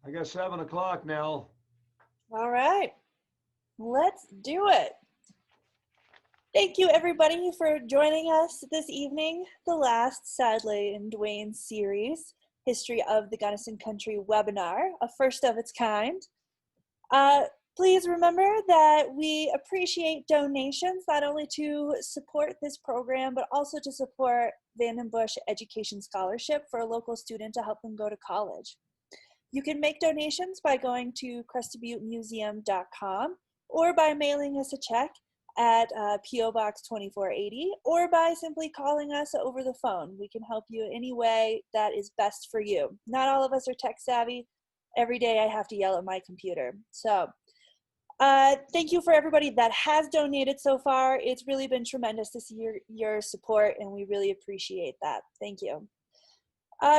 I got 7 o'clock, Nell. All right, let's do it. Thank you, everybody, for joining us this evening, the last, sadly, in Duane's series, History of the Gunnison Country webinar, a first of its kind. Please remember that we appreciate donations, not only to support this program, but also to support Vandenbushe Education Scholarship for a local student to help them go to college. You can make donations by going to crestobuttemuseum.com or by mailing us a check at P.O. Box 2480 or by simply calling us over the phone. We can help you any way that is best for you. Not all of us are tech savvy. Every day I have to yell at my computer. So thank you for everybody that has donated so far. It's really been tremendous to see your support, and we really appreciate that. Thank you.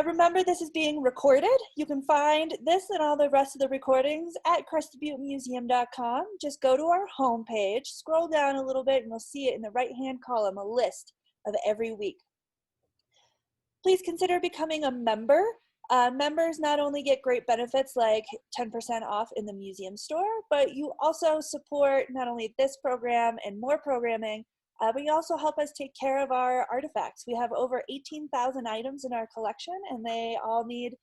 Remember, this is being recorded. You can find this and all the rest of the recordings at crestobuttemuseum.com. Just go to our homepage, scroll down a little bit, and you'll see it in the right-hand column, a list of every week. Please consider becoming a member. Members not only get great benefits like 10% off in the museum store, but you also support not only this program and more programming, but you also help us take care of our artifacts. We have over 18,000 items in our collection, and they all need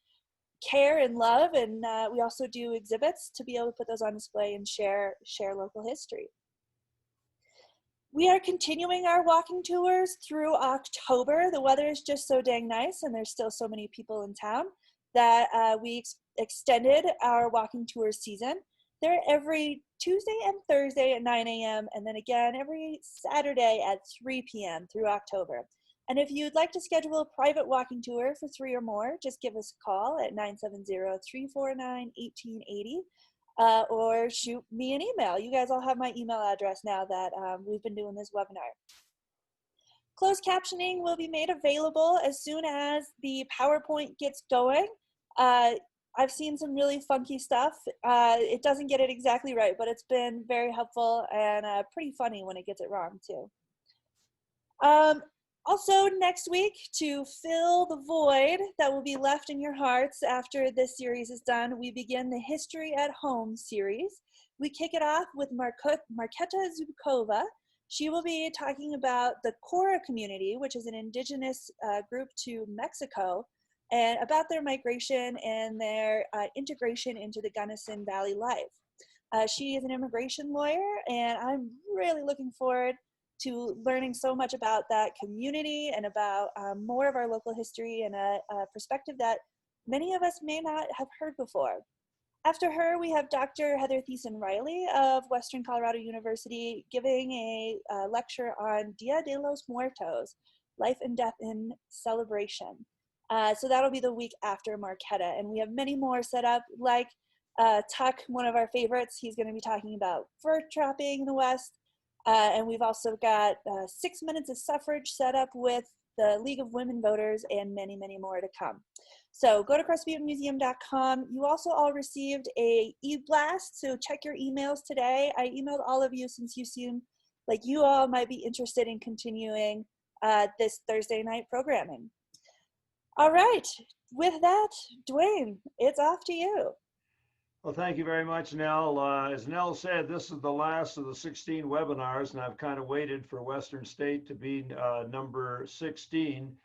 care and love, and we also do exhibits to be able to put those on display and share local history. We are continuing our walking tours through October. The weather is just so dang nice, and there's still so many people in town that we extended our walking tour season. They're every Tuesday and Thursday at 9 a.m. and then again every Saturday at 3 p.m. through October. And if you'd like to schedule a private walking tour for 3 or more, just give us a call at 970-349-1880. Or shoot me an email. You guys all have my email address now that we've been doing this webinar. Closed captioning will be made available as soon as the PowerPoint gets going. I've seen some really funky stuff. It doesn't get it exactly right, but it's been very helpful and pretty funny when it gets it wrong too. Also next week, to fill the void that will be left in your hearts after this series is done, we begin the History at Home series. We kick it off with Marketa Zubkova. She will be talking about the Cora community, which is an indigenous group to Mexico, and about their migration and their integration into the Gunnison Valley life. She is an immigration lawyer, and I'm really looking forward to learning so much about that community and about more of our local history and a perspective that many of us may not have heard before. After her, we have Dr. Heather Thiessen-Riley of Western Colorado University giving a lecture on Dia de los Muertos, Life and Death in Celebration. So that'll be the week after Marketa, and we have many more set up, like Tuck, one of our favorites. He's going to be talking about fur trapping in the West. And we've also got 6 minutes of suffrage set up with the League of Women Voters and many, many more to come. So go to crestobuttemuseum.com. You also all received a e-blast, so check your emails today. I emailed all of you since you seem like you all might be interested in continuing this Thursday night programming. All right, with that, Duane, it's off to you. Well, thank you very much, Nell. As Nell said, this is the last of the 16 webinars, and I've kind of waited for Western State to be number 16.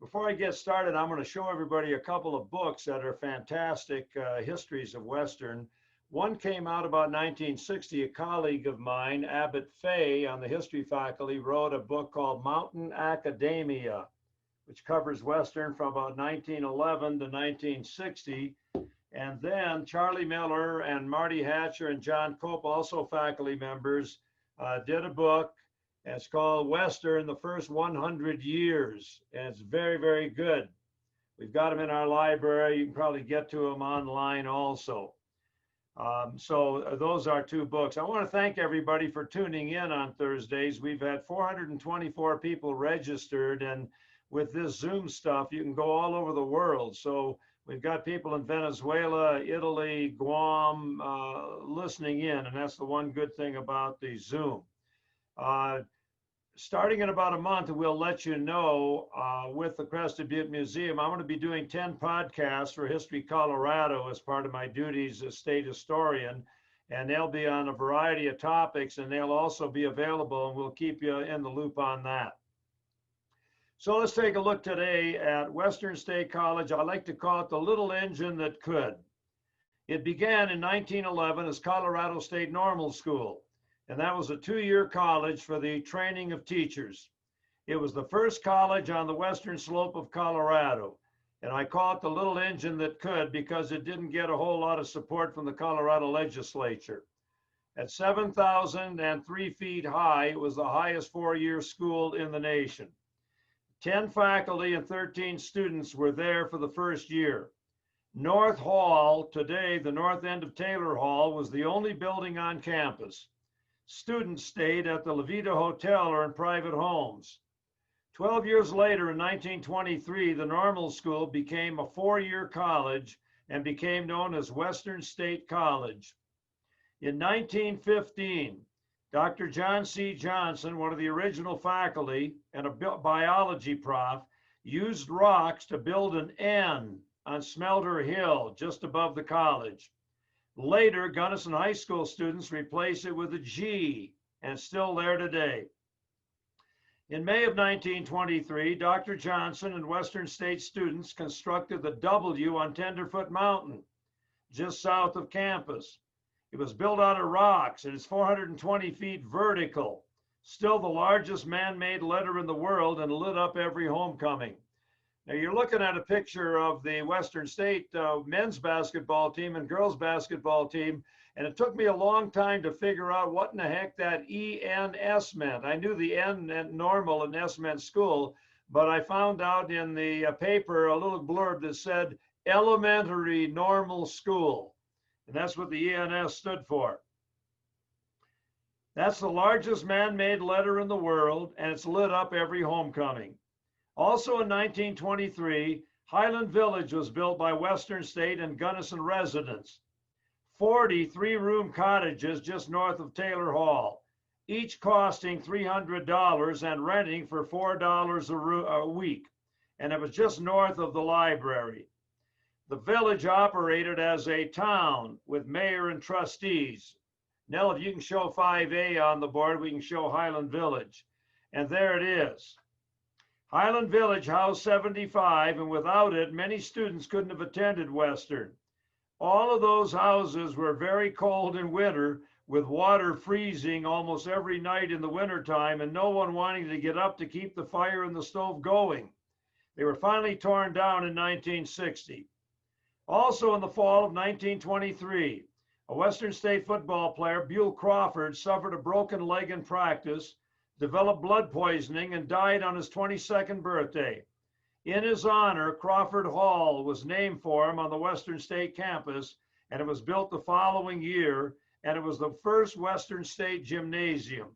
Before I get started, I'm going to show everybody a couple of books that are fantastic histories of Western. One came out about 1960. A colleague of mine, Abbott Fay, on the history faculty, wrote a book called Mountain Academia, which covers Western from about 1911 to 1960. And then Charlie Miller and Marty Hatcher and John Cope, also faculty members, did a book. It's called Western, the First 100 Years. And it's very, very good. We've got them in our library. You can probably get to them online also. So those are two books. I want to thank everybody for tuning in on Thursdays. We've had 424 people registered. And with this Zoom stuff, you can go all over the world. So we've got people in Venezuela, Italy, Guam listening in, and that's the one good thing about the Zoom. starting in about a month, we'll let you know with the Crested Butte Museum. I'm going to be doing 10 podcasts for History Colorado as part of my duties as state historian. And they'll be on a variety of topics, and they'll also be available, and we'll keep you in the loop on that. So let's take a look today at Western State College. I like to call it the little engine that could. It began in 1911 as Colorado State Normal School, and that was a 2-year college for the training of teachers. It was the first college on the western slope of Colorado, and I call it the little engine that could because it didn't get a whole lot of support from the Colorado legislature. At 7,003 feet high, it was the highest 4-year school in the nation. 10 faculty and 13 students were there for the first year. North Hall, today the north end of Taylor Hall, was the only building on campus. Students stayed at the Levita Hotel or in private homes. 12 years later, in 1923, the normal school became a 4-year college and became known as Western State College. In 1915, Dr. John C. Johnson, one of the original faculty and a biology prof, used rocks to build an N on Smelter Hill, just above the college. Later, Gunnison High School students replaced it with a G, and it's still there today. In May of 1923, Dr. Johnson and Western State students constructed the W on Tenderfoot Mountain, just south of campus. It was built out of rocks and it's 420 feet vertical, still the largest man-made letter in the world, and lit up every homecoming. Now you're looking at a picture of the Western State men's basketball team and girls basketball team, and it took me a long time to figure out what in the heck that ENS meant. I knew the N meant normal and S meant school, but I found out in the paper a little blurb that said Elementary Normal School, and that's what the ENS stood for. That's the largest man-made letter in the world, and it's lit up every homecoming. Also in 1923, Highland Village was built by Western State and Gunnison residents. 40 3-room cottages just north of Taylor Hall, each costing $300 and renting for $4 a week. And it was just north of the library. The village operated as a town with mayor and trustees. Nell, if you can show 5A on the board, we can show Highland Village. And there it is. Highland Village housed 75, and without it, many students couldn't have attended Western. All of those houses were very cold in winter, with water freezing almost every night in the wintertime, and no one wanting to get up to keep the fire in the stove going. They were finally torn down in 1960. Also in the fall of 1923, a Western State football player, Buell Crawford, suffered a broken leg in practice, developed blood poisoning, and died on his 22nd birthday. In his honor, Crawford Hall was named for him on the Western State campus, and it was built the following year, and it was the first Western State gymnasium.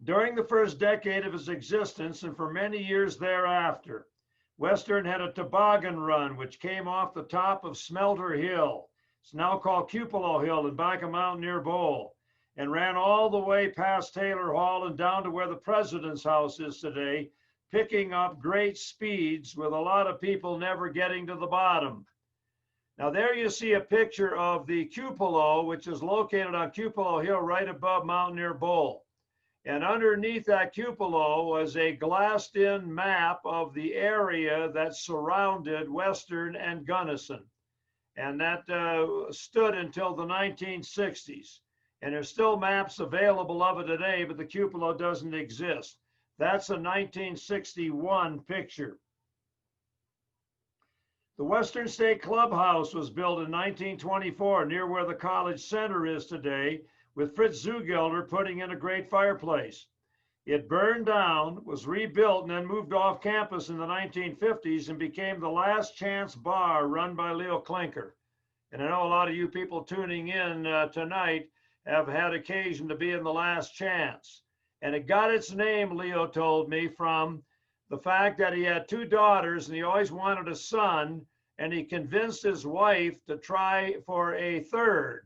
During the first decade of its existence and for many years thereafter, Western had a toboggan run which came off the top of Smelter Hill. It's now called Cupolo Hill in back of Mountaineer Bowl, and ran all the way past Taylor Hall and down to where the president's house is today, picking up great speeds with a lot of people never getting to the bottom. Now there you see a picture of the Cupolo, which is located on Cupolo Hill right above Mountaineer Bowl. And underneath that Cupolo was a glassed-in map of the area that surrounded Western and Gunnison. And that stood until the 1960s. And there's still maps available of it today, but the Cupolo doesn't exist. That's a 1961 picture. The Western State Clubhouse was built in 1924 near where the college center is today, with Fritz Zugilder putting in a great fireplace. It burned down, was rebuilt, and then moved off campus in the 1950s and became the Last Chance Bar run by Leo Klinker. And I know a lot of you people tuning in tonight have had occasion to be in the Last Chance. And it got its name, Leo told me, from the fact that he had 2 daughters and he always wanted a son, and he convinced his wife to try for a 3rd.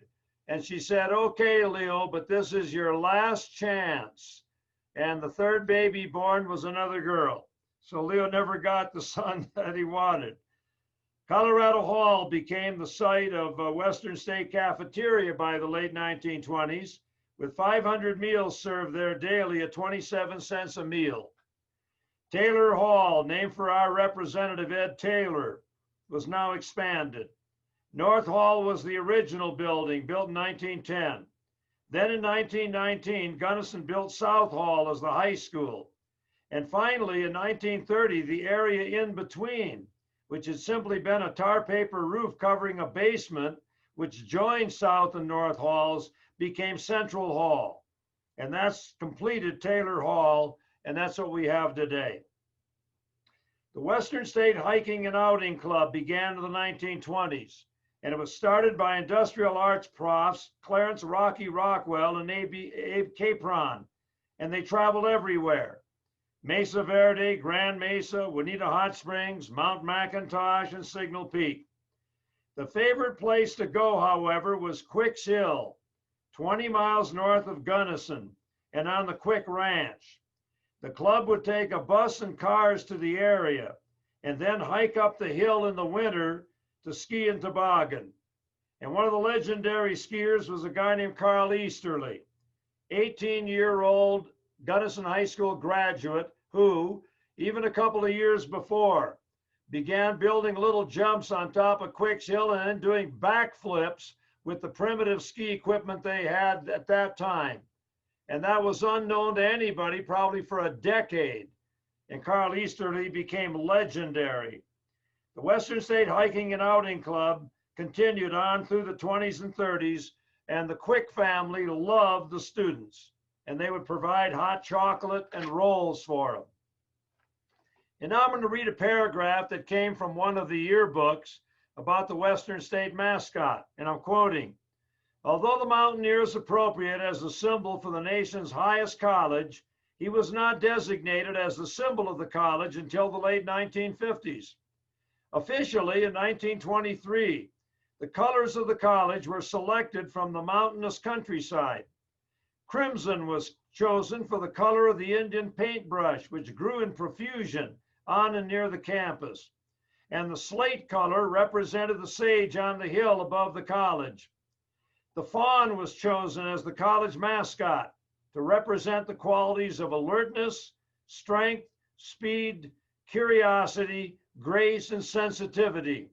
And she said, okay, Leo, but this is your last chance. and the third baby born was another girl. So Leo never got the son that he wanted. Colorado Hall became the site of a Western State cafeteria by the late 1920s, with 500 meals served there daily at 27 cents a meal. Taylor Hall, named for our representative Ed Taylor, was now expanded. North Hall was the original building, built in 1910. Then in 1919, Gunnison built South Hall as the high school. And finally, in 1930, the area in between, which had simply been a tar paper roof covering a basement, which joined South and North Halls, became Central Hall. And that's completed Taylor Hall, and that's what we have today. The Western State Hiking and Outing Club began in the 1920s, and it was started by industrial arts profs Clarence Rocky Rockwell and Abe Capron, and they traveled everywhere. Mesa Verde, Grand Mesa, Juanita Hot Springs, Mount McIntosh, and Signal Peak. The favorite place to go, however, was Quigley Hill, 20 miles north of Gunnison, and on the Quick Ranch. The club would take a bus and cars to the area, and then hike up the hill in the winter to ski and toboggan. And one of the legendary skiers was a guy named Carl Easterly, 18-year-old Gunnison High School graduate who, even a couple of years before, began building little jumps on top of Quigley Hill and then doing backflips with the primitive ski equipment they had at that time. And that was unknown to anybody probably for a decade. And Carl Easterly became legendary. The Western State Hiking and Outing Club continued on through the 20s and 30s, and the Quick family loved the students, and they would provide hot chocolate and rolls for them. And now I'm going to read a paragraph that came from one of the yearbooks about the Western State mascot, and I'm quoting, "Although the mountaineer is appropriate as the symbol for the nation's highest college, he was not designated as the symbol of the college until the late 1950s. Officially, in 1923, the colors of the college were selected from the mountainous countryside. Crimson was chosen for the color of the Indian paintbrush, which grew in profusion on and near the campus. And the slate color represented the sage on the hill above the college. The fawn was chosen as the college mascot to represent the qualities of alertness, strength, speed, curiosity, grace, and sensitivity.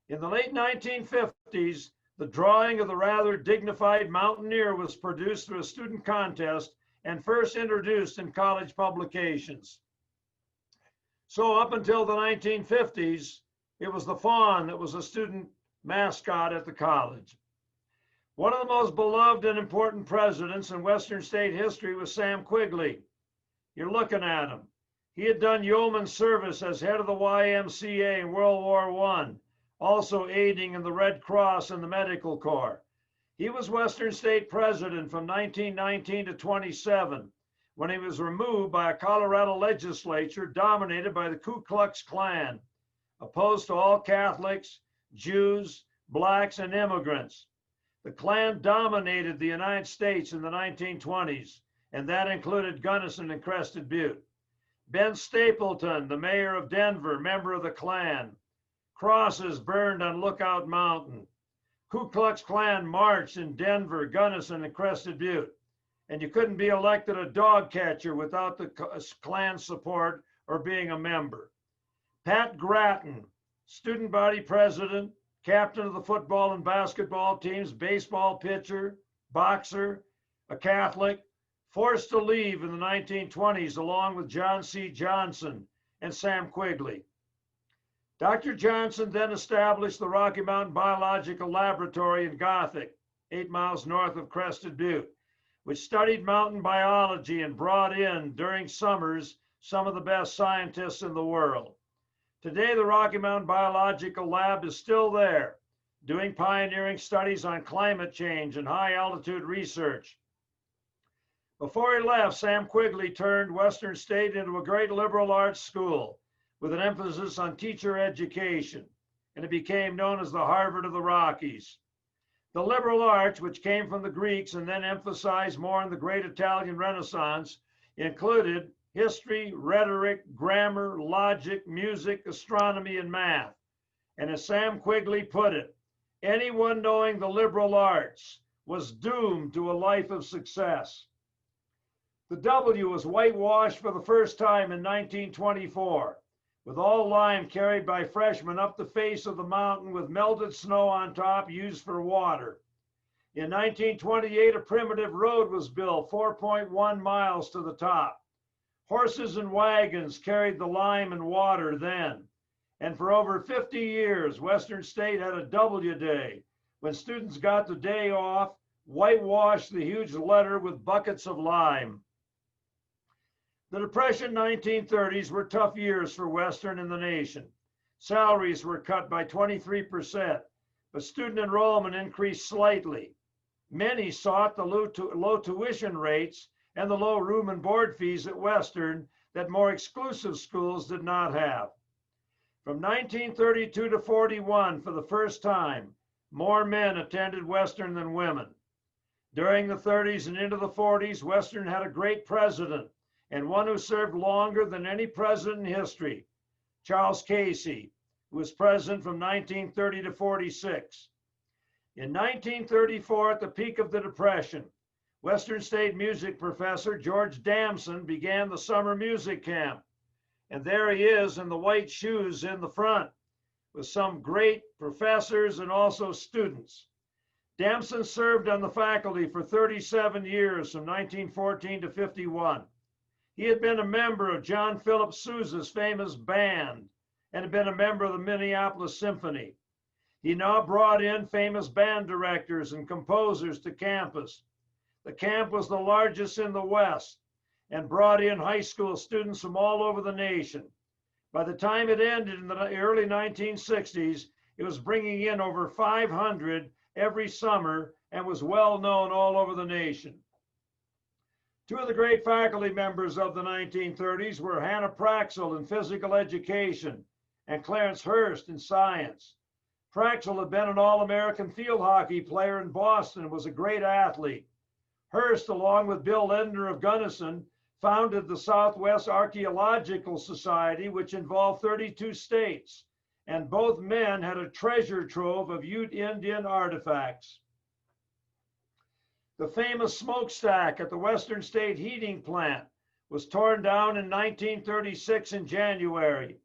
In the late 1950s, the drawing of the rather dignified mountaineer was produced through a student contest and first introduced in college publications. So up until the 1950s, it was the fawn that was a student mascot at the college. One of the most beloved and important presidents in Western State history was Sam Quigley. You're looking at him. He had done yeoman service as head of the YMCA in World War I, also aiding in the Red Cross and the Medical Corps. He was Western State president from 1919 to 27, when he was removed by a Colorado legislature dominated by the Ku Klux Klan, opposed to all Catholics, Jews, blacks, and immigrants. The Klan dominated the United States in the 1920s, and that included Gunnison and Crested Butte. Ben Stapleton, the mayor of Denver, member of the Klan. Crosses burned on Lookout Mountain. Ku Klux Klan marched in Denver, Gunnison, and Crested Butte. And you couldn't be elected a dog catcher without the Klan support or being a member. Pat Grattan, student body president, captain of the football and basketball teams, baseball pitcher, boxer, a Catholic, forced to leave in the 1920s along with John C. Johnson and Sam Quigley. Dr. Johnson then established the Rocky Mountain Biological Laboratory in Gothic, 8 miles north of Crested Butte, which studied mountain biology and brought in, during summers, some of the best scientists in the world. Today, the Rocky Mountain Biological Lab is still there, doing pioneering studies on climate change and high altitude research. Before he left, Sam Quigley turned Western State into a great liberal arts school with an emphasis on teacher education, and it became known as the Harvard of the Rockies. The liberal arts, which came from the Greeks and then emphasized more in the great Italian Renaissance, included history, rhetoric, grammar, logic, music, astronomy, and math. And as Sam Quigley put it, anyone knowing the liberal arts was doomed to a life of success. The W was whitewashed for the first time in 1924, with all lime carried by freshmen up the face of the mountain with melted snow on top used for water. In 1928, a primitive road was built 4.1 miles to the top. Horses and wagons carried the lime and water then. And for over 50 years, Western State had a W Day, when students got the day off, whitewashed the huge letter with buckets of lime. The Depression 1930s were tough years for Western and the nation. Salaries were cut by 23%, but student enrollment increased slightly. Many sought the low tuition rates and the low room and board fees at Western that more exclusive schools did not have. From 1932 to 41, for the first time, more men attended Western than women. During the 30s and into the 40s, Western had a great president, and one who served longer than any president in history, Charles Casey, who was president from 1930 to 46. In 1934, at the peak of the Depression, Western State music professor George Damson began the summer music camp. And there he is in the white shoes in the front with some great professors and also students. Damson served on the faculty for 37 years from 1914 to 51. He had been a member of John Philip Sousa's famous band and had been a member of the Minneapolis Symphony. He now brought in famous band directors and composers to campus. The camp was the largest in the West and brought in high school students from all over the nation. By the time it ended in the early 1960s, it was bringing in over 500 every summer and was well known all over the nation. Two of the great faculty members of the 1930s were Hannah Praxel in physical education and Clarence Hurst in science. Praxel had been an All-American field hockey player in Boston and was a great athlete. Hurst, along with Bill Lindner of Gunnison, founded the Southwest Archaeological Society, which involved 32 states, and both men had a treasure trove of Ute Indian artifacts. The famous smokestack at the Western State Heating Plant was torn down in 1936 in January.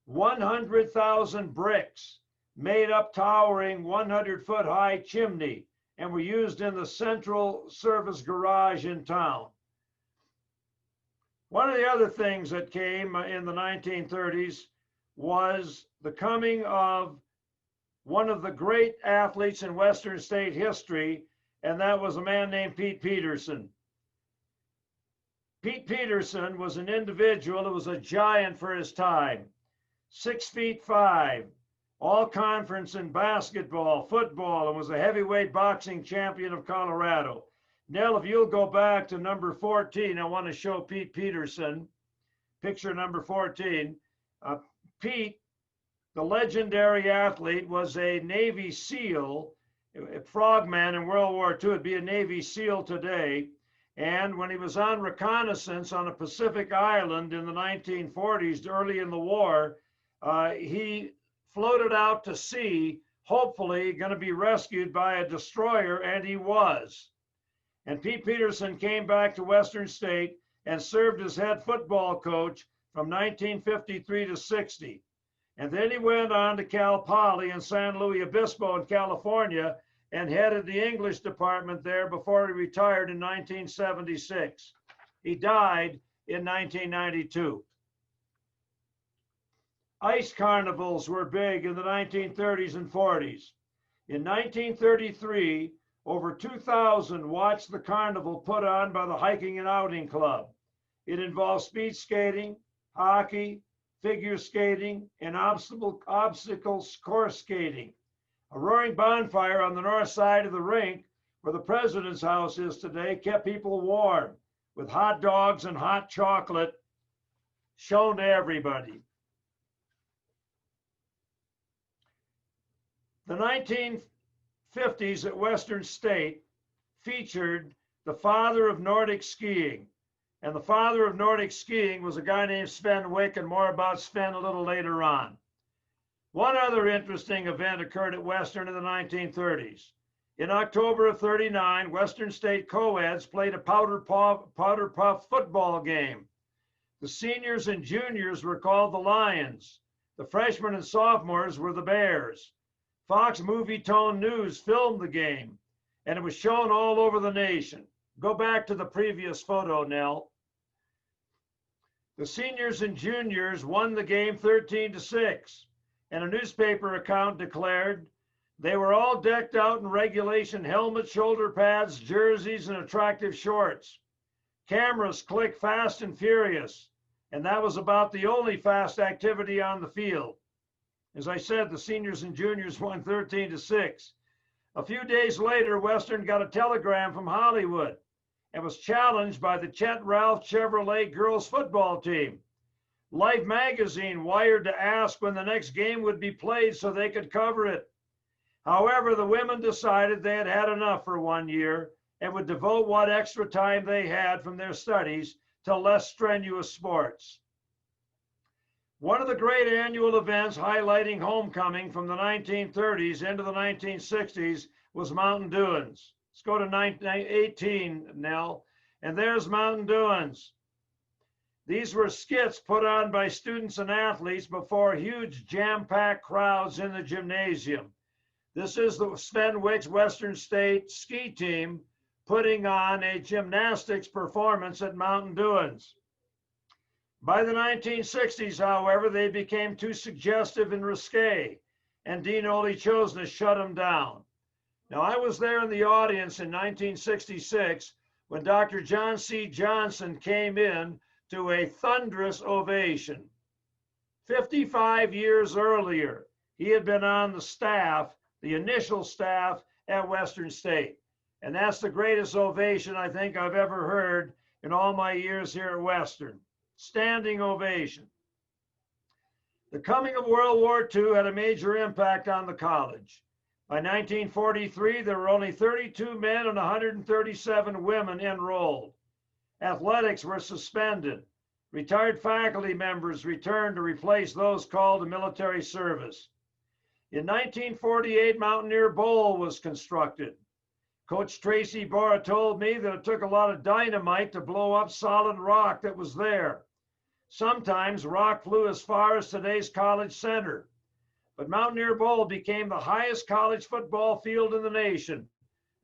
100,000 bricks made up towering 100-foot-high chimney and were used in the central service garage in town. One of the other things that came in the 1930s was the coming of one of the great athletes in Western State history, and that was a man named Pete Peterson. Pete Peterson was an individual who was a giant for his time, 6'5", all conference in basketball, football, and was a heavyweight boxing champion of Colorado. Nell, if you'll go back to number 14, I want to show Pete Peterson, picture number 14. Pete, the legendary athlete, was a Navy SEAL, a frogman in World War II. It'd be a Navy SEAL today. And when he was on reconnaissance on a Pacific island in the 1940s, early in the war, he floated out to sea, hopefully going to be rescued by a destroyer, and he was. And Pete Peterson came back to Western State and served as head football coach from 1953 to 60. And then he went on to Cal Poly in San Luis Obispo in California and headed the English department there before he retired in 1976. He died in 1992. Ice carnivals were big in the 1930s and 40s. In 1933, over 2,000 watched the carnival put on by the Hiking and Outing Club. It involved speed skating, hockey, figure skating, and obstacle course skating. A roaring bonfire on the north side of the rink, where the president's house is today, kept people warm, with hot dogs and hot chocolate shown to everybody. The 1950s at Western State featured the father of Nordic skiing, And the father of Nordic skiing was a guy named Sven Wick, and more about Sven a little later on. One other interesting event occurred at Western in the 1930s. In October of 39, Western State co-eds played a powder puff football game. The seniors and juniors were called the Lions. The freshmen and sophomores were the Bears. Fox Movie Tone News filmed the game, and it was shown all over the nation. Go back to the previous photo, Nell. The seniors and juniors won the game 13-6, and a newspaper account declared they were all decked out in regulation helmets, shoulder pads, jerseys, and attractive shorts. Cameras clicked fast and furious, and that was about the only fast activity on the field. As I said, the seniors and juniors won 13-6. A few days later, Western got a telegram from Hollywood and was challenged by the Chet Ralph Chevrolet girls football team. Life magazine wired to ask when the next game would be played so they could cover it. However, the women decided they had had enough for 1 year and would devote what extra time they had from their studies to less strenuous sports. One of the great annual events highlighting homecoming from the 1930s into the 1960s was Mountain Dunes. Let's go to 1918, Nell, and there's Mountain Dunes. These were skits put on by students and athletes before huge jam-packed crowds in the gymnasium. This is the Sven Wick's Western State ski team putting on a gymnastics performance at Mountain Dunes. By the 1960s, however, they became too suggestive and risque, and Dean Ole Chosna shut them down. Now, I was there in the audience in 1966 when Dr. John C. Johnson came in to a thunderous ovation. 55 years earlier, he had been on the staff, the initial staff at Western State. And that's the greatest ovation I think I've ever heard in all my years here at Western. Standing ovation. The coming of World War II had a major impact on the college. By 1943, there were only 32 men and 137 women enrolled. Athletics were suspended. Retired faculty members returned to replace those called to military service. In 1948, Mountaineer Bowl was constructed. Coach Tracy Bora told me that it took a lot of dynamite to blow up solid rock that was there. Sometimes rock flew as far as today's College Center. But Mountaineer Bowl became the highest college football field in the nation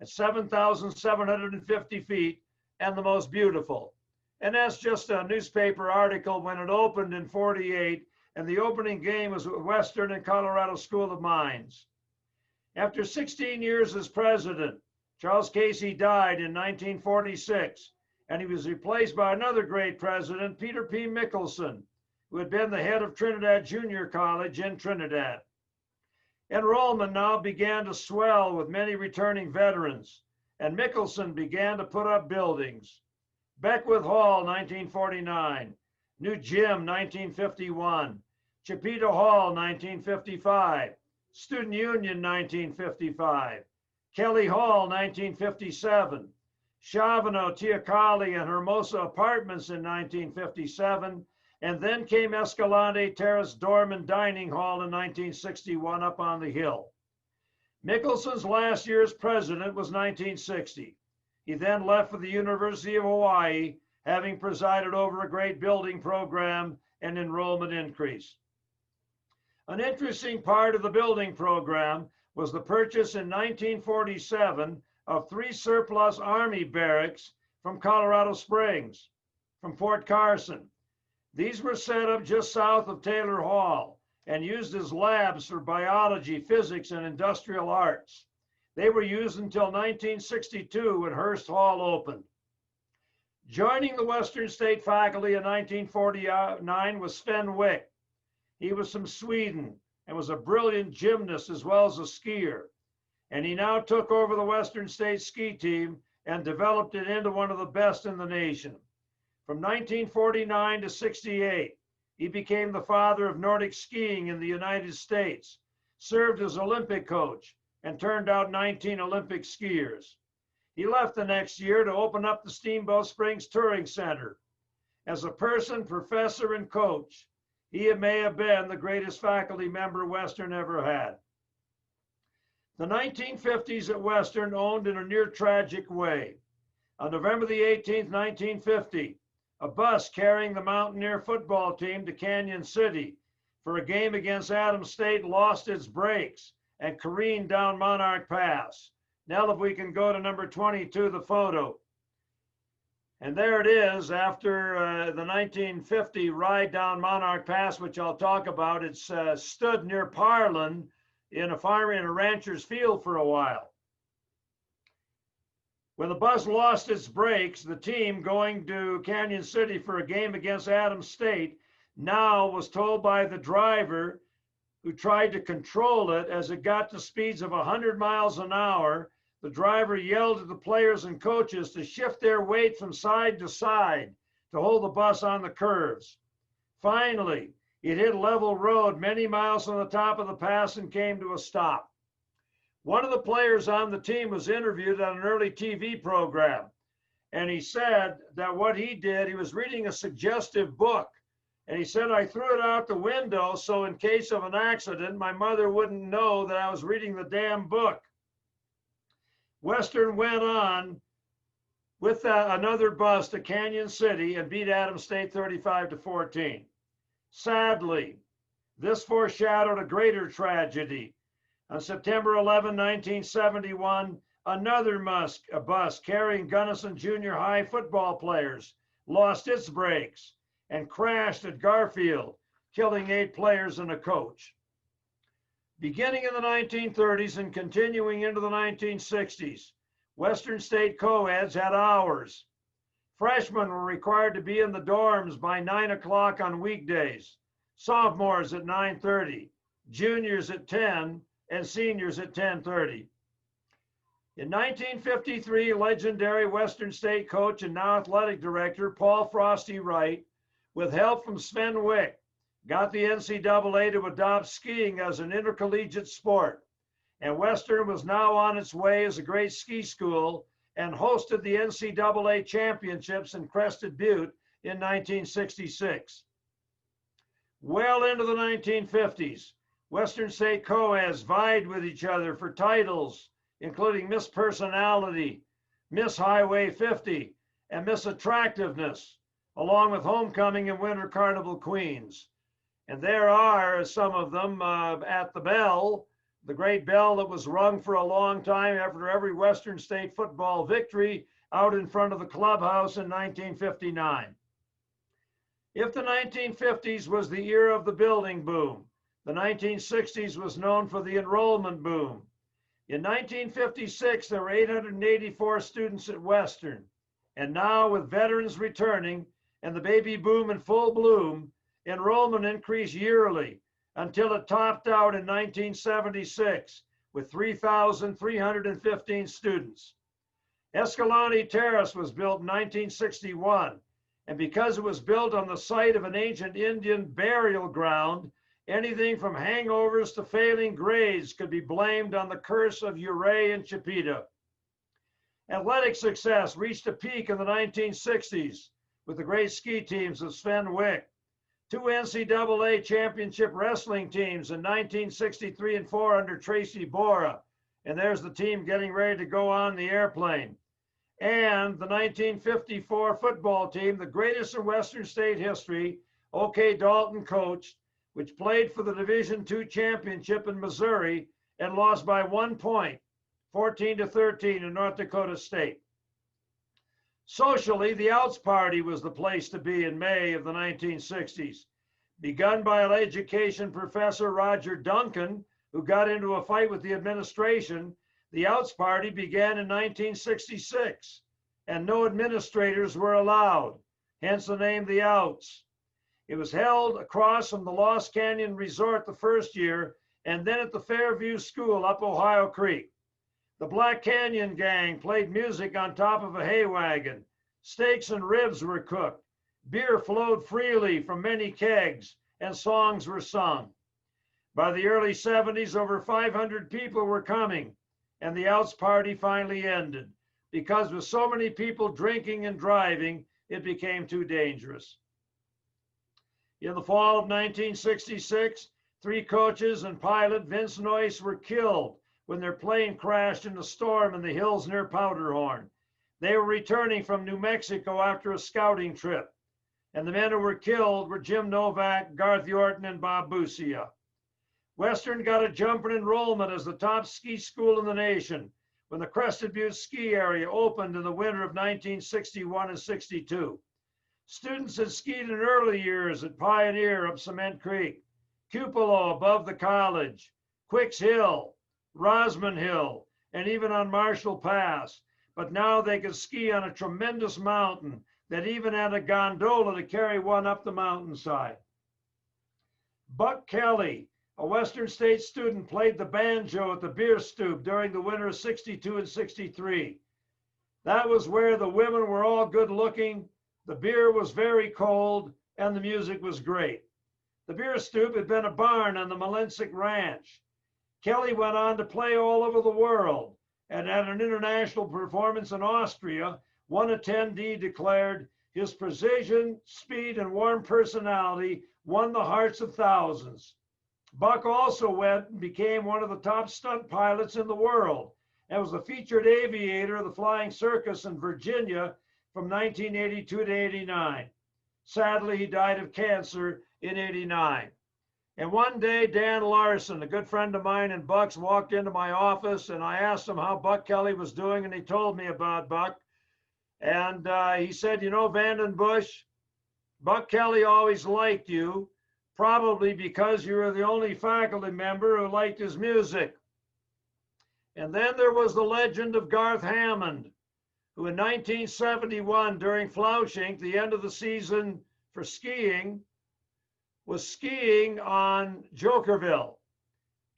at 7,750 feet and the most beautiful. And that's just a newspaper article when it opened in 48, and the opening game was with Western and Colorado School of Mines. After 16 years as president, Charles Casey died in 1946, and he was replaced by another great president, Peter P. Mickelson, who had been the head of Trinidad Junior College in Trinidad. Enrollment now began to swell with many returning veterans, and Mickelson began to put up buildings. Beckwith Hall, 1949, New Gym, 1951, Chapito Hall, 1955, Student Union, 1955, Kelly Hall, 1957, Chavano, Teocalli, and Hermosa Apartments in 1957, and then came Escalante Terrace Dorm and Dining Hall in 1961 up on the hill. Mickelson's last year as president was 1960. He then left for the University of Hawaii, having presided over a great building program and enrollment increase. An interesting part of the building program was the purchase in 1947 of 3 surplus Army barracks from Colorado Springs, from Fort Carson. These were set up just south of Taylor Hall and used as labs for biology, physics, and industrial arts. They were used until 1962 when Hearst Hall opened. Joining the Western State faculty in 1949 was Sven Wick. He was from Sweden and was a brilliant gymnast as well as a skier. And he now took over the Western State ski team and developed it into one of the best in the nation. From 1949 to 68, he became the father of Nordic skiing in the United States, served as Olympic coach, and turned out 19 Olympic skiers. He left the next year to open up the Steamboat Springs Touring Center As a person, professor, and coach, he may have been the greatest faculty member Western ever had. The 1950s at Western owned in a near tragic way. On November the 18th, 1950, a bus carrying the Mountaineer football team to Canyon City for a game against Adams State lost its brakes and careened down Monarch Pass. Now if we can go to number 22, the photo. And there it is after the 1950 ride down Monarch Pass, which I'll talk about. It's stood near Parlin in a farm in a rancher's field for a while. When the bus lost its brakes, the team going to Canyon City for a game against Adams State now was told by the driver, who tried to control it as it got to speeds of 100 miles an hour. The driver yelled at the players and coaches to shift their weight from side to side to hold the bus on the curves. Finally, it hit level road many miles on the top of the pass and came to a stop. One of the players on the team was interviewed on an early TV program, and he said that what he did, he was reading a suggestive book, and he said, I threw it out the window so in case of an accident, my mother wouldn't know that I was reading the damn book. Western went on with another bus to Canyon City and beat Adams State 35-14. Sadly, this foreshadowed a greater tragedy. On September 11, 1971, another bus carrying Gunnison Junior High football players lost its brakes and crashed at Garfield, killing 8 players and a coach. Beginning in the 1930s and continuing into the 1960s, Western State co-eds had hours. Freshmen were required to be in the dorms by 9 o'clock on weekdays, sophomores at 9:30, juniors at 10, and seniors at 10:30. In 1953, legendary Western State coach and now athletic director Paul Frosty Wright, with help from Sven Wick, got the NCAA to adopt skiing as an intercollegiate sport, and Western was now on its way as a great ski school and hosted the NCAA championships in Crested Butte in 1966. Well into the 1950s, Western State co-eds vied with each other for titles, including Miss Personality, Miss Highway 50, and Miss Attractiveness, along with Homecoming and Winter Carnival Queens. And there are some of them at the bell, the great bell that was rung for a long time after every Western State football victory out in front of the clubhouse in 1959. If the 1950s was the year of the building boom, the 1960s was known for the enrollment boom. In 1956, there were 884 students at Western, and now with veterans returning and the baby boom in full bloom, enrollment increased yearly until it topped out in 1976 with 3,315 students. Escalante Terrace was built in 1961, and because it was built on the site of an ancient Indian burial ground, anything from hangovers to failing grades could be blamed on the curse of Ouray and Chipeta. Athletic success reached a peak in the 1960s with the great ski teams of Sven Wick, 2 NCAA championship wrestling teams in 1963 and 4 under Tracy Bora, and there's the team getting ready to go on the airplane, and the 1954 football team, the greatest in Western State history, OK Dalton coached, which played for the Division II championship in Missouri and lost by 1 point, 14-13 in North Dakota State. Socially, the Outs Party was the place to be in May of the 1960s. Begun by an education professor, Roger Duncan, who got into a fight with the administration, the Outs Party began in 1966, and no administrators were allowed, hence the name the Outs. It was held across from the Lost Canyon Resort the first year, and then at the Fairview School up Ohio Creek. The Black Canyon Gang played music on top of a hay wagon. Steaks and ribs were cooked. Beer flowed freely from many kegs, and songs were sung. By the early 70s, over 500 people were coming, and the Outs Party finally ended, because with so many people drinking and driving, it became too dangerous. In the fall of 1966, 3 coaches and pilot Vince Noyce were killed when their plane crashed in a storm in the hills near Powderhorn. They were returning from New Mexico after a scouting trip, and the men who were killed were Jim Novak, Garth Yorton, and Bob Busia. Western got a jump in enrollment as the top ski school in the nation when the Crested Butte ski area opened in the winter of 1961 and 62. Students had skied in early years at Pioneer up Cement Creek, Cupolo above the college, Quicks Hill, Rosman Hill, and even on Marshall Pass. But now they could ski on a tremendous mountain that even had a gondola to carry one up the mountainside. Buck Kelly, a Western State student, played the banjo at the beer stoop during the winter of 62 and 63. That was where the women were all good looking, the beer was very cold, and the music was great. The beer stoop had been a barn on the Malensic Ranch. Kelly went on to play all over the world, and at an international performance in Austria, one attendee declared, "His precision, speed, and warm personality won the hearts of thousands." Buck also went and became one of the top stunt pilots in the world and was the featured aviator of the Flying Circus in Virginia from 1982 to 89. Sadly, he died of cancer in 89. And one day, Dan Larson, a good friend of mine and Buck's, walked into my office, and I asked him how Buck Kelly was doing, and he told me about Buck. And he said, "You know, Vandenbusche, Buck Kelly always liked you, probably because you were the only faculty member who liked his music." And then there was the legend of Garth Hammond, who in 1971, during Floushing, the end of the season for skiing, was skiing on Jokerville.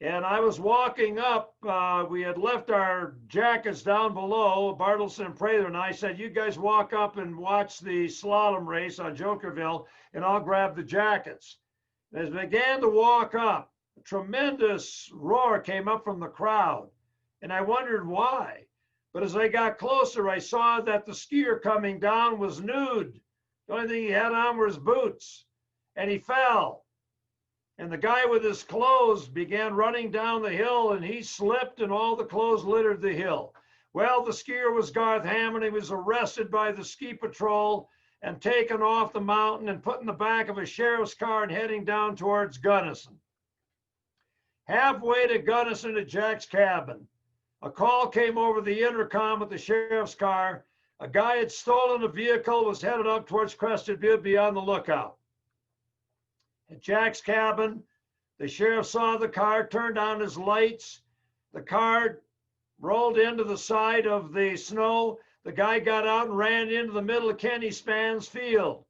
And I was walking up, we had left our jackets down below, Bartleson and Prather, and I said, "You guys walk up and watch the slalom race on Jokerville, and I'll grab the jackets." As we began to walk up, a tremendous roar came up from the crowd, and I wondered why. But as I got closer, I saw that the skier coming down was nude. The only thing he had on were his boots, and he fell. And the guy with his clothes began running down the hill, and he slipped, and all the clothes littered the hill. Well, the skier was Garth Hammond. He was arrested by the ski patrol and taken off the mountain and put in the back of a sheriff's car and heading down towards Gunnison. Halfway to Gunnison at Jack's cabin, a call came over the intercom at the sheriff's car. A guy had stolen a vehicle, was headed up towards Crested Butte, be on the lookout. At Jack's cabin, the sheriff saw the car, turned on his lights. The car rolled into the side of the snow. The guy got out and ran into the middle of Kenny Span's field.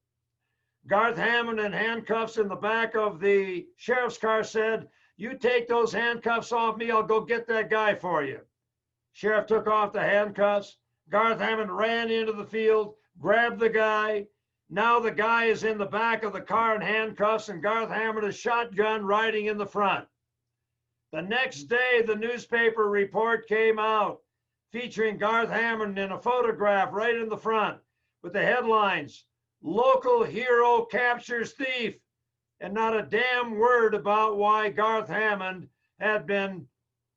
Garth Hammond in handcuffs in the back of the sheriff's car said, "You take those handcuffs off me, I'll go get that guy for you." Sheriff took off the handcuffs. Garth Hammond ran into the field, grabbed the guy. Now the guy is in the back of the car in handcuffs, and Garth Hammond is shotgun riding in the front. The next day, the newspaper report came out featuring Garth Hammond in a photograph right in the front with the headlines, "Local Hero Captures Thief," and not a damn word about why Garth Hammond had been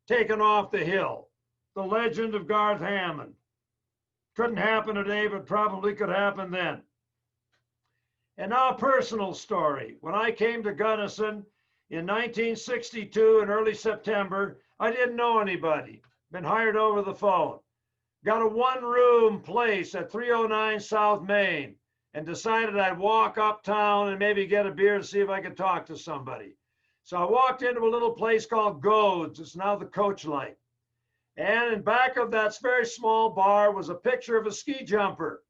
taken off the hill. The legend of Garth Hammond. Couldn't happen today, but probably could happen then. And now a personal story. When I came to Gunnison in 1962 in early September, I didn't know anybody. Been hired over the phone. Got a one-room place at 309 South Main and decided I'd walk uptown and maybe get a beer and see if I could talk to somebody. So I walked into a little place called Gode's. It's now the Coach Light. And in back of that very small bar was a picture of a ski jumper.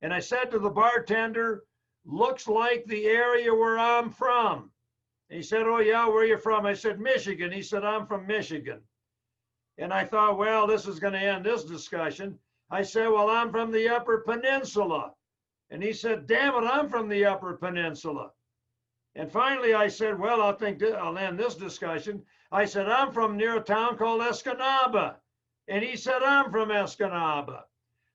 And I said to the bartender, "Looks like the area where I'm from." And he said, "Oh yeah, where are you from?" I said, "Michigan." He said, "I'm from Michigan." And I thought, well, this is going to end this discussion. I said, "Well, I'm from the Upper Peninsula." And he said, "Damn it, I'm from the Upper Peninsula." And finally I said, well, I'll end this discussion. I said, "I'm from near a town called Escanaba." And he said, "I'm from Escanaba."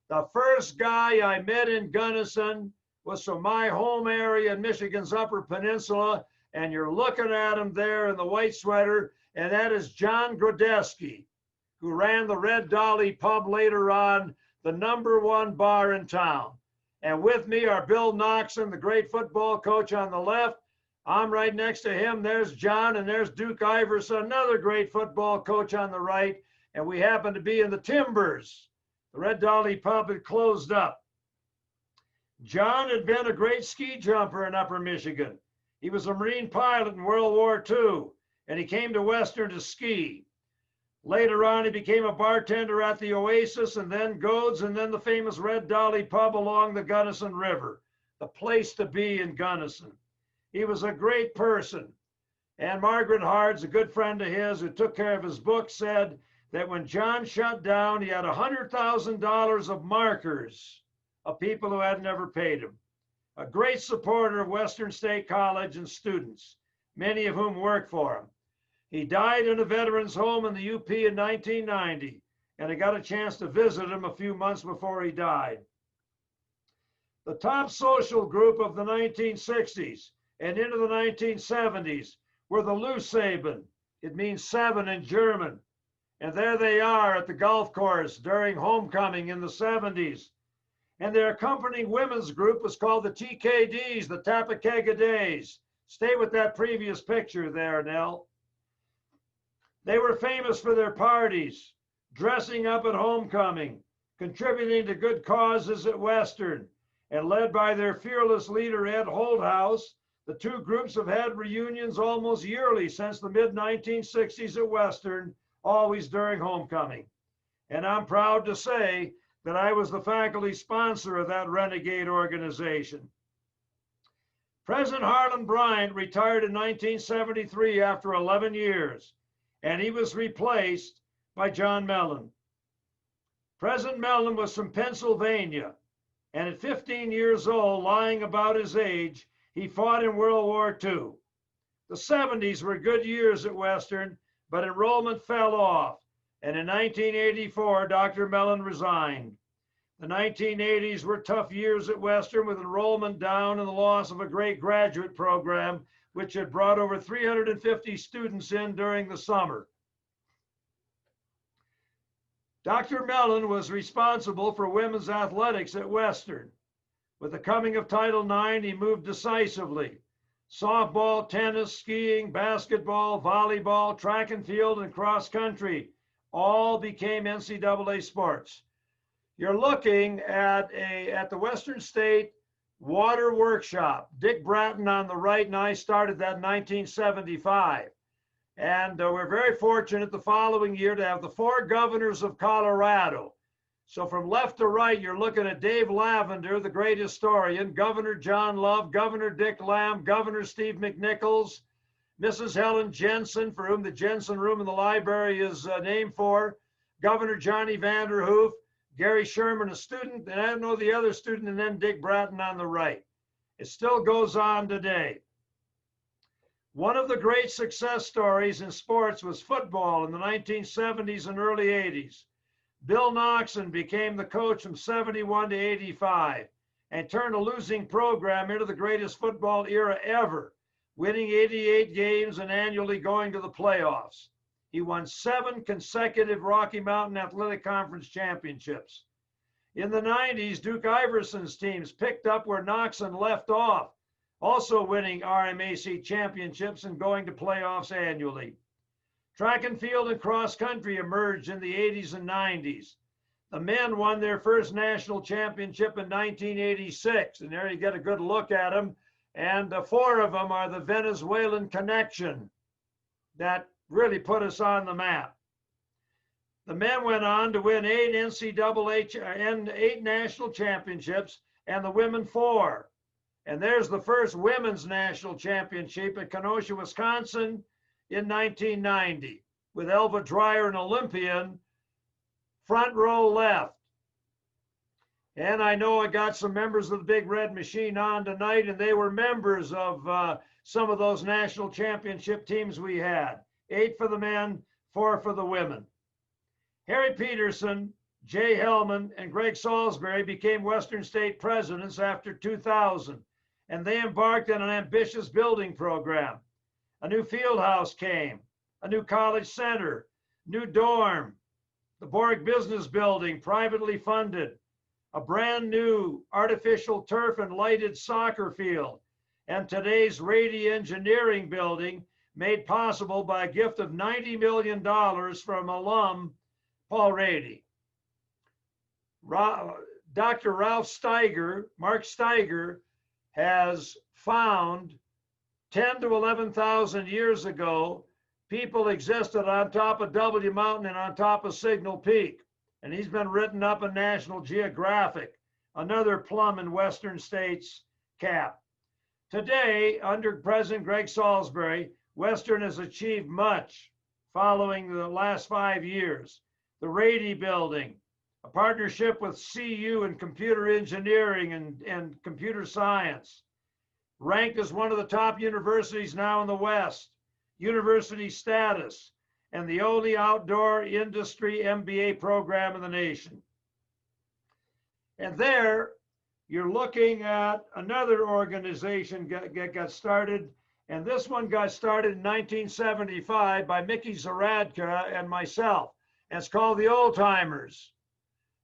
The first guy I met in Gunnison was from my home area in Michigan's Upper Peninsula, and you're looking at him there in the white sweater, and that is John Grodeski, who ran the Red Dolly Pub later on, the #1 bar in town. And with me are Bill Noxon, the great football coach on the left. I'm right next to him. There's John, and there's Duke Iverson, another great football coach on the right. And we happen to be in the Timbers. The Red Dolly Pub had closed up. John had been a great ski jumper in Upper Michigan. He was a Marine pilot in World War II, and he came to Western to ski. Later on, he became a bartender at the Oasis, and then Gode's, and then the famous Red Dolly Pub along the Gunnison River, the place to be in Gunnison. He was a great person. And Margaret Hards, a good friend of his who took care of his book, said that when John shut down, he had $100,000 of markers of people who had never paid him. A great supporter of Western State College and students, many of whom worked for him. He died in a veterans home in the UP in 1990, and I got a chance to visit him a few months before he died. The top social group of the 1960s and into the 1970s were the Leusaben. It means 7 in German. And there they are at the golf course during homecoming in the 70s. And their accompanying women's group was called the TKDs, the Tapakega Days. Stay with that previous picture there, Nell. They were famous for their parties, dressing up at homecoming, contributing to good causes at Western, and led by their fearless leader, Ed Holthouse. The two groups have had reunions almost yearly since the mid-1960s at Western, always during homecoming. And I'm proud to say that I was the faculty sponsor of that renegade organization. President Harlan Bryant retired in 1973 after 11 years, and he was replaced by John Mellon. President Mellon was from Pennsylvania, and at 15 years old, lying about his age, he fought in World War II. The 70s were good years at Western, but enrollment fell off, and in 1984, Dr. Mellon resigned. The 1980s were tough years at Western, with enrollment down and the loss of a great graduate program, which had brought over 350 students in during the summer. Dr. Mellon was responsible for women's athletics at Western. With the coming of Title IX, he moved decisively. Softball, tennis, skiing, basketball, volleyball, track and field, and cross country all became NCAA sports. You're looking at the Western State Water Workshop. Dick Bratton on the right, and I started that in 1975. And we're very fortunate the following year to have the 4 governors of Colorado. So from left to right, you're looking at Dave Lavender, the great historian, Governor John Love, Governor Dick Lamb, Governor Steve McNichols, Mrs. Helen Jensen, for whom the Jensen Room in the library is named for, Governor Johnny Vanderhoof, Gary Sherman, a student, and I don't know the other student, and then Dick Bratton on the right. It still goes on today. One of the great success stories in sports was football in the 1970s and early 80s. Bill Noxon became the coach from 71 to 85 and turned a losing program into the greatest football era ever, winning 88 games and annually going to the playoffs. He won 7 consecutive Rocky Mountain Athletic Conference championships. In the 90s, Duke Iverson's teams picked up where Noxon left off, also winning RMAC championships and going to playoffs annually. Track and field and cross country emerged in the 80s and 90s. The men won their first national championship in 1986, and there you get a good look at them. And 4 of them are the Venezuelan connection that really put us on the map. The men went on to win 8 8 national championships, and the women 4. And there's the first women's national championship at Kenosha, Wisconsin in 1990, with Elva Dreyer, an Olympian, front row left. And I know I got some members of the Big Red Machine on tonight, and they were members of some of those national championship teams we had. 8 for the men, 4 for the women. Harry Peterson, Jay Hellman and Greg Salisbury became Western State presidents after 2000, and they embarked on an ambitious building program. A new field house came, a new college center, new dorm, the Borg Business Building, privately funded, a brand new artificial turf and lighted soccer field, and today's Rady Engineering Building, made possible by a gift of $90 million from alum Paul Rady. Dr. Mark Steiger, has found 10 to 11,000 years ago, people existed on top of W Mountain and on top of Signal Peak. And he's been written up in National Geographic, another plum in Western States cap. Today, under President Greg Salisbury, Western has achieved much following the last 5 years. The Rady Building, a partnership with CU in computer engineering and computer science, ranked as one of the top universities now in the West, university status, and the only outdoor industry MBA program in the nation. And there, you're looking at another organization got started, and this one got started in 1975 by Mickey Zaradka and myself, and it's called the Old Timers.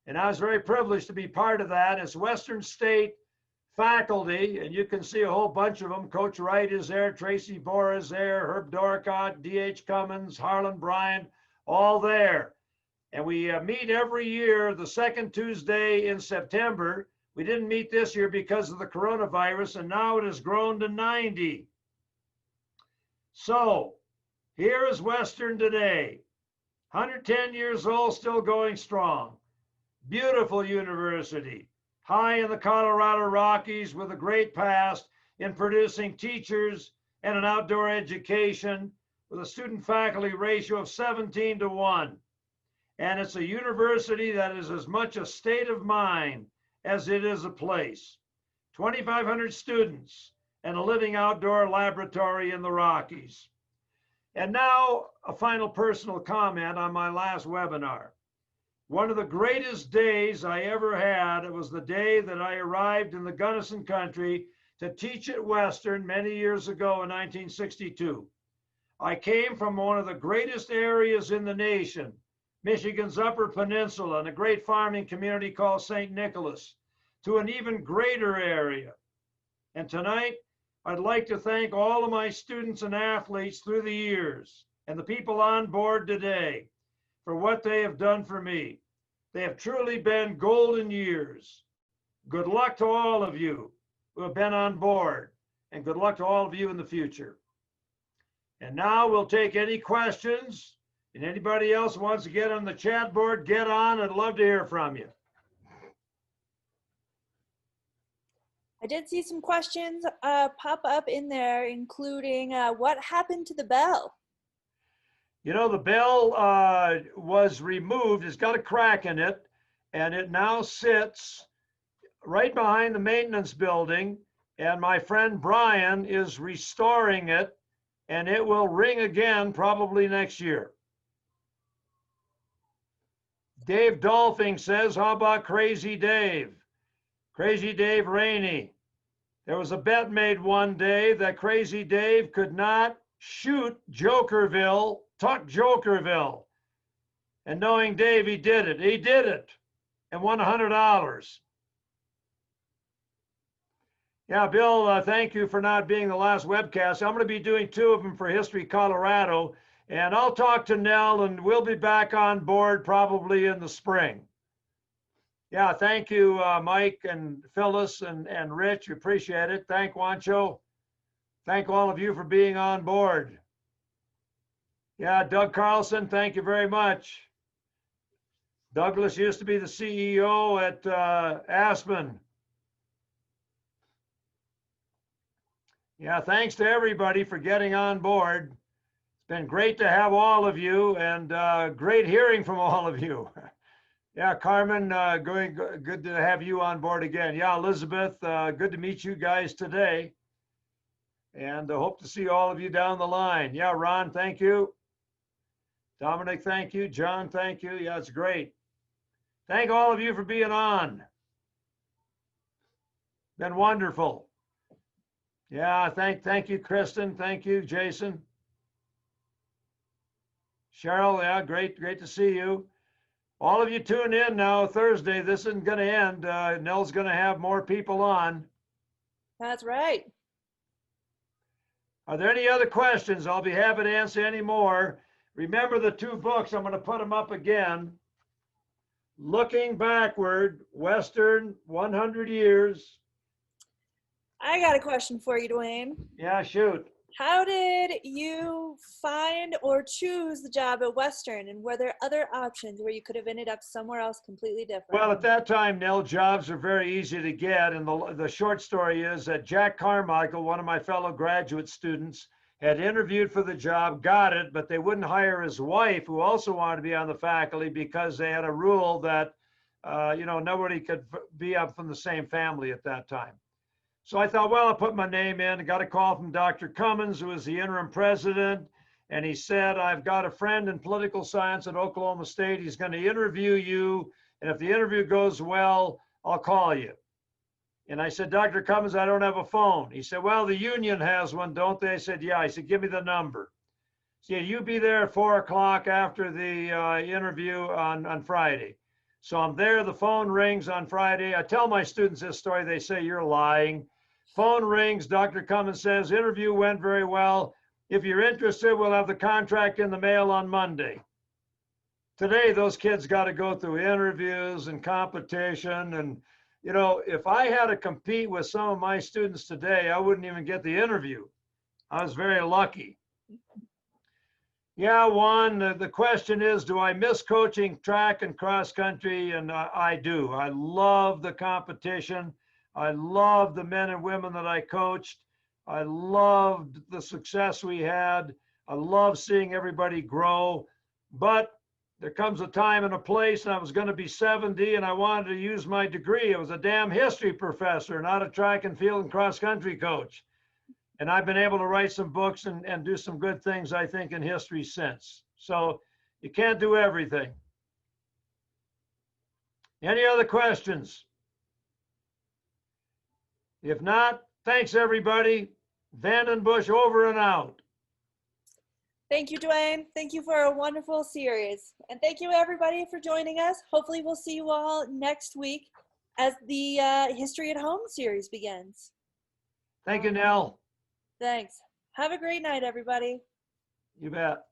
And I was very privileged to be part of that. It's Western State faculty, and you can see a whole bunch of them. Coach Wright is there, Tracy Bora is there, Herb Dorcott, D.H. Cummins, Harlan Bryant, all there. And we meet every year the second Tuesday in September. We didn't meet this year because of the coronavirus, and now it has grown to 90. So here is Western today, 110 years old, still going strong. Beautiful university, high in the Colorado Rockies with a great past in producing teachers and an outdoor education with a student faculty ratio of 17 to 1. And it's a university that is as much a state of mind as it is a place. 2,500 students and a living outdoor laboratory in the Rockies. And now a final personal comment on my last webinar. One of the greatest days I ever had, it was the day that I arrived in the Gunnison Country to teach at Western many years ago in 1962. I came from one of the greatest areas in the nation, Michigan's Upper Peninsula, and a great farming community called St. Nicholas, to an even greater area. And tonight, I'd like to thank all of my students and athletes through the years and the people on board today for what they have done for me. They have truly been golden years. Good luck to all of you who have been on board, and good luck to all of you in the future. And now we'll take any questions, and anybody else who wants to get on the chat board, get on. I'd love to hear from you. I did see some questions pop up in there, including what happened to the bell? You know, the bell was removed. It's got a crack in it, and it now sits right behind the maintenance building. And my friend Brian is restoring it, and it will ring again probably next year. Dave Dolphing says, how about Crazy Dave? Crazy Dave Rainey. There was a bet made one day that Crazy Dave could not shoot Jokerville, tuck Jokerville. And knowing Dave, he did it. He did it and won $100. Yeah, Bill, thank you for not being the last webcast. I'm going to be doing 2 of them for History Colorado, and I'll talk to Nell, and we'll be back on board probably in the spring. Yeah, thank you, Mike and Phyllis and Rich. We appreciate it. Thank Wancho. Thank all of you for being on board. Yeah, Doug Carlson, thank you very much. Douglas used to be the CEO at Aspen. Yeah, thanks to everybody for getting on board. It's been great to have all of you, and great hearing from all of you. Yeah, Carmen, good to have you on board again. Yeah, Elizabeth, good to meet you guys today. And hope to see all of you down the line. Yeah, Ron, thank you. Dominic, thank you. John, thank you. Yeah, it's great. Thank all of you for being on. Been wonderful. Yeah, thank you, Kristen. Thank you, Jason. Cheryl, yeah, great to see you. All of you tune in now Thursday. This isn't going to end. Nell's going to have more people on. That's right. Are there any other questions? I'll be happy to answer any more. Remember the 2 books. I'm going to put them up again. Looking Backward, Western 100 Years. I got a question for you, Duane. Yeah, shoot. How did you find or choose the job at Western, and were there other options where you could have ended up somewhere else completely different? Well, at that time, Nell, jobs are very easy to get. And the short story is that Jack Carmichael, one of my fellow graduate students, had interviewed for the job, got it, but they wouldn't hire his wife, who also wanted to be on the faculty, because they had a rule that, nobody could be up from the same family at that time. So I thought, well, I'll put my name in. I got a call from Dr. Cummins, who was the interim president. And he said, I've got a friend in political science at Oklahoma State. He's going to interview you. And if the interview goes well, I'll call you. And I said, Dr. Cummins, I don't have a phone. He said, well, the union has one, don't they? I said, yeah. I said, give me the number. So you be there at 4 o'clock after the interview on Friday. So I'm there. The phone rings on Friday. I tell my students this story. They say, you're lying. Phone rings. Dr. Cummins says, interview went very well. If you're interested, we'll have the contract in the mail on Monday. Today, those kids got to go through interviews and competition. And, if I had to compete with some of my students today, I wouldn't even get the interview. I was very lucky. Yeah, Juan, the question is, do I miss coaching track and cross country? And I do. I love the competition. I love the men and women that I coached. I loved the success we had. I love seeing everybody grow. But there comes a time and a place, and I was going to be 70, and I wanted to use my degree. I was a damn history professor, not a track and field and cross country coach. And I've been able to write some books and do some good things, I think, in history since. So you can't do everything. Any other questions? If not, thanks, everybody. Vandenbushe over and out. Thank you, Duane. Thank you for a wonderful series. And thank you, everybody, for joining us. Hopefully, we'll see you all next week as the History at Home series begins. Thank you, Nell. Thanks. Have a great night, everybody. You bet.